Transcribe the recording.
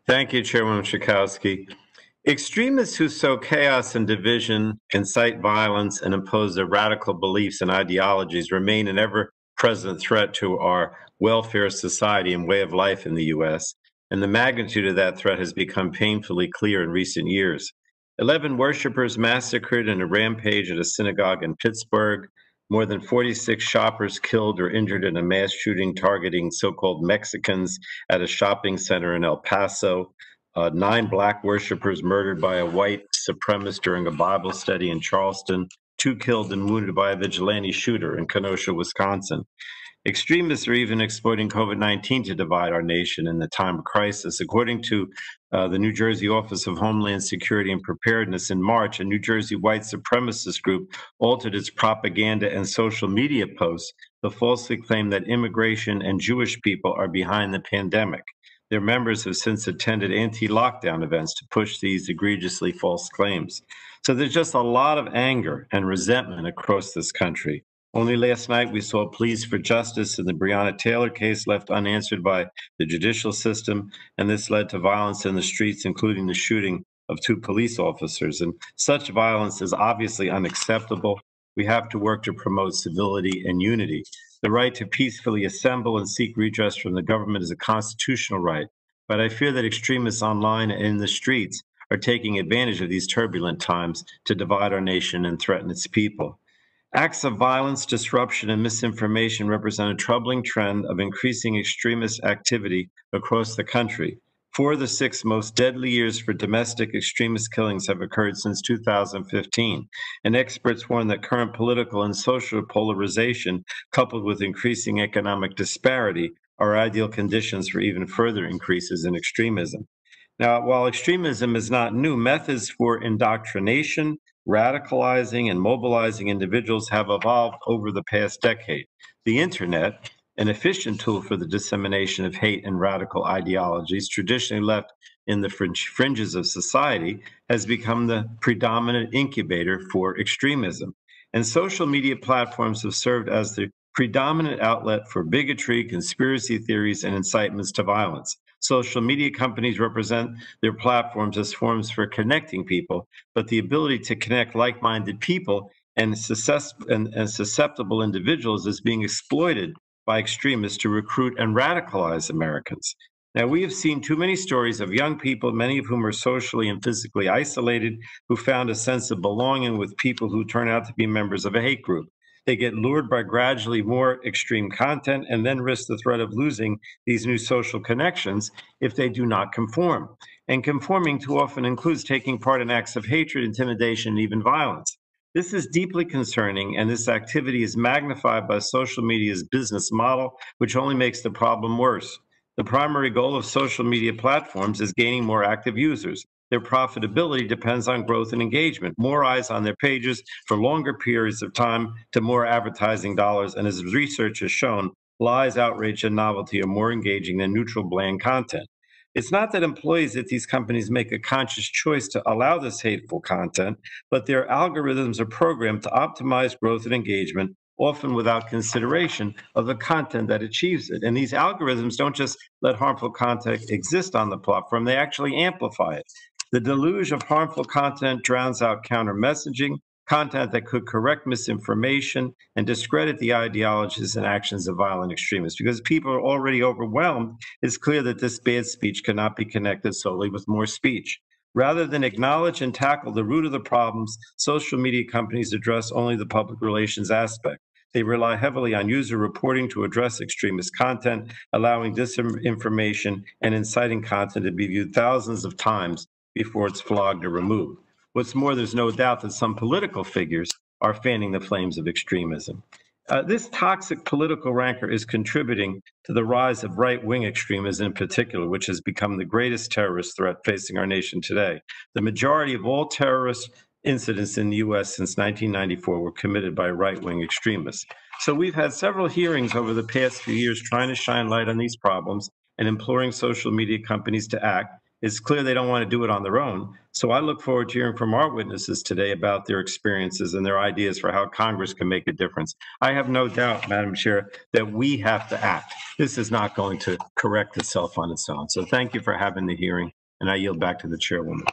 Thank you, Chairwoman Schakowsky. Extremists who sow chaos and division, incite violence, and impose their radical beliefs and ideologies remain an ever present threat to our welfare society and way of life in the U.S., and the magnitude of that threat has become painfully clear in recent years. 11 worshipers massacred in a rampage at a synagogue in Pittsburgh, more than 46 shoppers killed or injured in a mass shooting targeting so called Mexicans at a shopping center in El Paso, 9 black worshipers murdered by a white supremacist during a Bible study in Charleston, 2 killed and wounded by a vigilante shooter in Kenosha, Wisconsin. Extremists are even exploiting COVID-19 to divide our nation in the time of crisis. According to the New Jersey Office of Homeland Security and Preparedness in March, a New Jersey white supremacist group altered its propaganda and social media posts to falsely claim that immigration and Jewish people are behind the pandemic. Their members have since attended anti-lockdown events to push these egregiously false claims. So there's just a lot of anger and resentment across this country. Only last night, we saw pleas for justice in the Breonna Taylor case left unanswered by the judicial system, and this led to violence in the streets, including the shooting of 2 police officers. And such violence is obviously unacceptable. We have to work to promote civility and unity. The right to peacefully assemble and seek redress from the government is a constitutional right, but I fear that extremists online and in the streets are taking advantage of these turbulent times to divide our nation and threaten its people. Acts of violence, disruption, and misinformation represent a troubling trend of increasing extremist activity across the country. 4 of the 6 most deadly years for domestic extremist killings have occurred since 2015, and experts warn that current political and social polarization, coupled with increasing economic disparity, are ideal conditions for even further increases in extremism. Now, while extremism is not new, methods for indoctrination, radicalizing, and mobilizing individuals have evolved over the past decade. The internet, an efficient tool for the dissemination of hate and radical ideologies, traditionally left in the fringes of society, has become the predominant incubator for extremism. And social media platforms have served as the predominant outlet for bigotry, conspiracy theories, and incitements to violence. Social media companies represent their platforms as forms for connecting people, but the ability to connect like-minded people and susceptible individuals is being exploited by extremists to recruit and radicalize Americans. Now, we have seen too many stories of young people, many of whom are socially and physically isolated, who found a sense of belonging with people who turn out to be members of a hate group. They get lured by gradually more extreme content and then risk the threat of losing these new social connections if they do not conform. And conforming too often includes taking part in acts of hatred, intimidation, and even violence. This is deeply concerning, and this activity is magnified by social media's business model, which only makes the problem worse. The primary goal of social media platforms is gaining more active users. Their profitability depends on growth and engagement, more eyes on their pages for longer periods of time to more advertising dollars. And as research has shown, lies, outrage, and novelty are more engaging than neutral, bland content. It's not that employees at these companies make a conscious choice to allow this hateful content, but their algorithms are programmed to optimize growth and engagement, often without consideration of the content that achieves it. And these algorithms don't just let harmful content exist on the platform, they actually amplify it. The deluge of harmful content drowns out counter messaging, content that could correct misinformation and discredit the ideologies and actions of violent extremists. Because people are already overwhelmed, it's clear that this bad speech cannot be connected solely with more speech. Rather than acknowledge and tackle the root of the problems, social media companies address only the public relations aspect. They rely heavily on user reporting to address extremist content, allowing disinformation and inciting content to be viewed thousands of times before it's flogged or removed. What's more, there's no doubt that some political figures are fanning the flames of extremism. This toxic political rancor is contributing to the rise of right-wing extremism in particular, which has become the greatest terrorist threat facing our nation today. The majority of all terrorist incidents in the U.S. since 1994 were committed by right-wing extremists. So we've had several hearings over the past few years trying to shine light on these problems and imploring social media companies to act. It's clear they don't want to do it on their own. So I look forward to hearing from our witnesses today about their experiences and their ideas for how Congress can make a difference. I have no doubt, Madam Chair, that we have to act. This is not going to correct itself on its own. So thank you for having the hearing, and I yield back to the chairwoman.